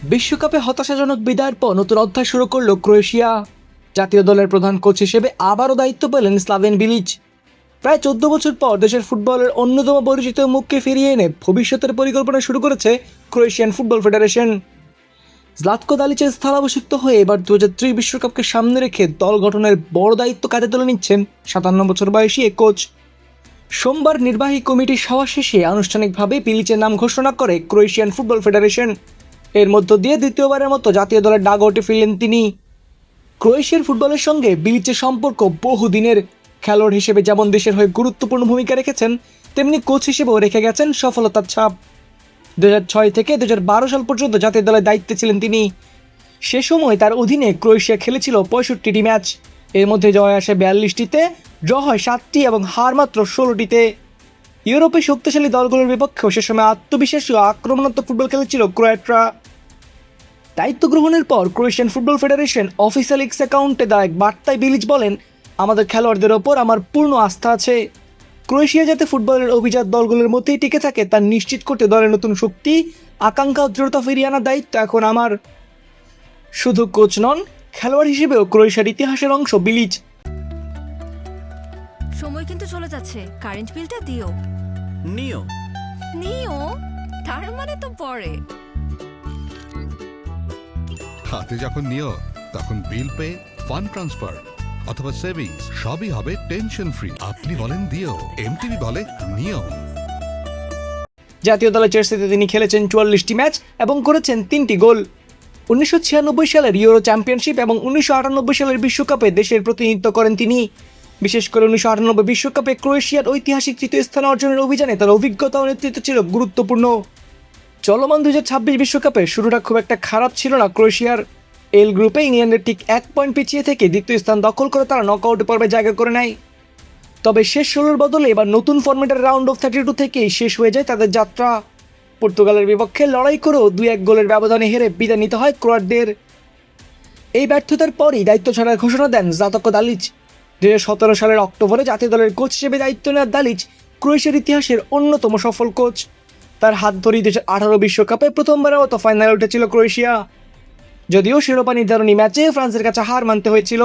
বিশ্বকাপে হতাশাজনক বিদায়ের পর নতুন অধ্যায় শুরু করল ক্রোয়েশিয়া। জাতীয় দলের প্রধান কোচ হিসেবে আবারও দায়িত্ব পেলেন স্লাভেন বিলিচ। প্রায় 14 বছর পর দেশের ফুটবলের অন্যতম পরিচিত মুখকে ফিরিয়ে এনে ভবিষ্যতের পরিকল্পনা শুরু করেছে ক্রোয়েশিয়ান ফুটবল ফেডারেশন। জ্লাতকো দালিচের স্থলাভিষিক্ত হয়ে এবার 2003 বিশ্বকাপকে সামনে রেখে দল গঠনের বড় দায়িত্ব কাঁধে তুলে নিচ্ছেন 57 বছর বয়সী এ কোচ। সোমবার নির্বাহী কমিটির সভা শেষে আনুষ্ঠানিকভাবে বিলিচের নাম ঘোষণা করে ক্রোয়েশিয়ান ফুটবল ফেডারেশন। এর মধ্য দিয়ে দ্বিতীয়বারের মতো জাতীয় দলের ডাগআউটে ফিরলেন তিনি। ক্রোয়েশিয়ার ফুটবলের সঙ্গে বিলিচের সম্পর্ক বহুদিনের। খেলোয়াড় হিসেবে যেমন দেশের হয়ে গুরুত্বপূর্ণ ভূমিকা রেখেছেন, তেমনি কোচ হিসেবেও রেখে গেছেন সফলতার ছাপ। 2006 থেকে 2012 সাল পর্যন্ত জাতীয় দলের দায়িত্বে ছিলেন তিনি। সে সময় তার অধীনে ক্রোয়েশিয়া খেলেছিল 65টি ম্যাচ। এর মধ্যে জয় আসে 42টিতে, ড্র হয় 7টি এবং হার মাত্র 16টিতে। ইউরোপে শক্তিশালী দলগুলোর বিপক্ষেও সে সময় আত্মবিশ্বাসী ও আক্রমণাত্মক ফুটবল খেলেছিল ক্রোয়াটরা। দায়িত্ব গ্রহণের পর Croatian football federation official x অ্যাকাউন্টে দেওয়া এক বার্তায় বিলিচ বলেন, আমাদের খেলোয়াড়দের ওপর আমার পূর্ণ আস্থা আছে। ক্রোয়েশিয়া যাতে ফুটবলের অভিজাত দলগুলোর মধ্যেই টিকে থাকে তা নিশ্চিত করতে দলের নতুন শক্তি, আকাঙ্ক্ষা ও দৃঢ়তা ফিরিয়ে আনার দায়িত্ব এখন আমার। শুধু কোচ নন, খেলোয়াড় হিসেবেও ক্রোয়েশিয়ার ইতিহাসের অংশ বিলিচ। সময় কিন্তু চলে যাচ্ছে, কারেন্ট বিলটা দিও। নিও। নিও তার মানে তো পরে। হাতে যখন নিও তখন বিল পে, ফান্ড ট্রান্সফার অথবা সেভিংস সবই হবে টেনশন ফ্রি। আপনি বলেন দিও, এমটিভি বলে নিও। জাতীয় দলের জার্সিতে তিনি খেলেছেন 44টি ম্যাচ এবং করেছেন 3টি গোল। 1996 সালের ইউরো চ্যাম্পিয়নশিপ এবং 1998 সালের বিশ্বকাপে দেশের প্রতিনিধিত্ব করেন তিনি। বিশেষ করে 1998 বিশ্বকাপে ক্রোয়েশিয়ার ঐতিহাসিক তৃতীয় স্থান অর্জনের অভিযানে তার অভিজ্ঞতা ও নেতৃত্ব ছিল গুরুত্বপূর্ণ। চলমান 2026 বিশ্বকাপে শুরুটা খুব একটা খারাপ ছিল না ক্রোয়েশিয়ার। এল গ্রুপে ইংল্যান্ডের ঠিক 1 পয়েন্ট পিছিয়ে থেকে দ্বিতীয় স্থান দখল করে তারা নকআউট পর্বে জায়গা করে নেয়। তবে শেষ 16-র বদলে এবার নতুন ফরম্যাটের রাউন্ড অফ 32 থেকেই শেষ হয়ে যায় তাদের যাত্রা। পর্তুগালের বিপক্ষে লড়াই করেও 2-1 গোলের ব্যবধানে হেরে বিদায় নিতে হয় ক্রোয়াটদের। এই ব্যর্থতার পরই দায়িত্ব ছাড়ার ঘোষণা দেন জ্লাতকো দালিচ। 2017 সালের অক্টোবরে জাতীয় দলের কোচ হিসেবে দায়িত্ব নেওয়া দালিচ ক্রোয়েশিয়ার ইতিহাসের অন্যতম সফল কোচ। তার হাত ধরেই 2018 বিশ্বকাপে প্রথমবারের মতো ফাইনালে উঠেছিল ক্রোয়েশিয়া, যদিও শিরোপা নির্ধারণী ম্যাচে ফ্রান্সের কাছে হার মানতে হয়েছিল।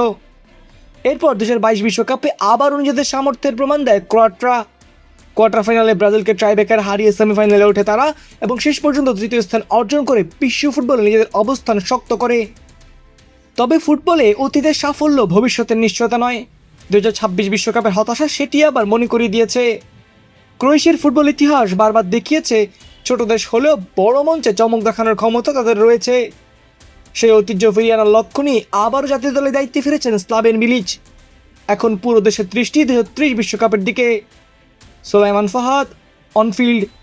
এরপর 2022 বিশ্বকাপে আবারও নিজেদের সামর্থ্যের প্রমাণ দেয় ক্রোয়াটরা। কোয়ার্টার ফাইনালে ব্রাজিলকে ট্রাইব্রেকার হারিয়ে সেমিফাইনালে ওঠে তারা এবং শেষ পর্যন্ত তৃতীয় স্থান অর্জন করে বিশ্ব ফুটবলে নিজেদের অবস্থান শক্ত করে। তবে ফুটবলে অতীতের সাফল্য ভবিষ্যতের নিশ্চয়তা নয়। 2026 বিশ্বকাপের হতাশা সেটি আবার মনে করিয়ে দিয়েছে। ক্রোয়েশিয়ার ফুটবল ইতিহাস বারবার দেখিয়েছে ছোট দেশ হলেও বড় মঞ্চে চমক দেখানোর ক্ষমতা তাদের রয়েছে। সেই ঐতিহ্য ফিরিয়ে আনার লক্ষ্য নিয়ে আবারও জাতীয় দলের দায়িত্বে ফিরেছেন স্লাভেন বিলিচ। এখন পুরো দেশের দৃষ্টি 2030 বিশ্বকাপের দিকে। সোলাইমান ফাহাদ, অনফিল্ড।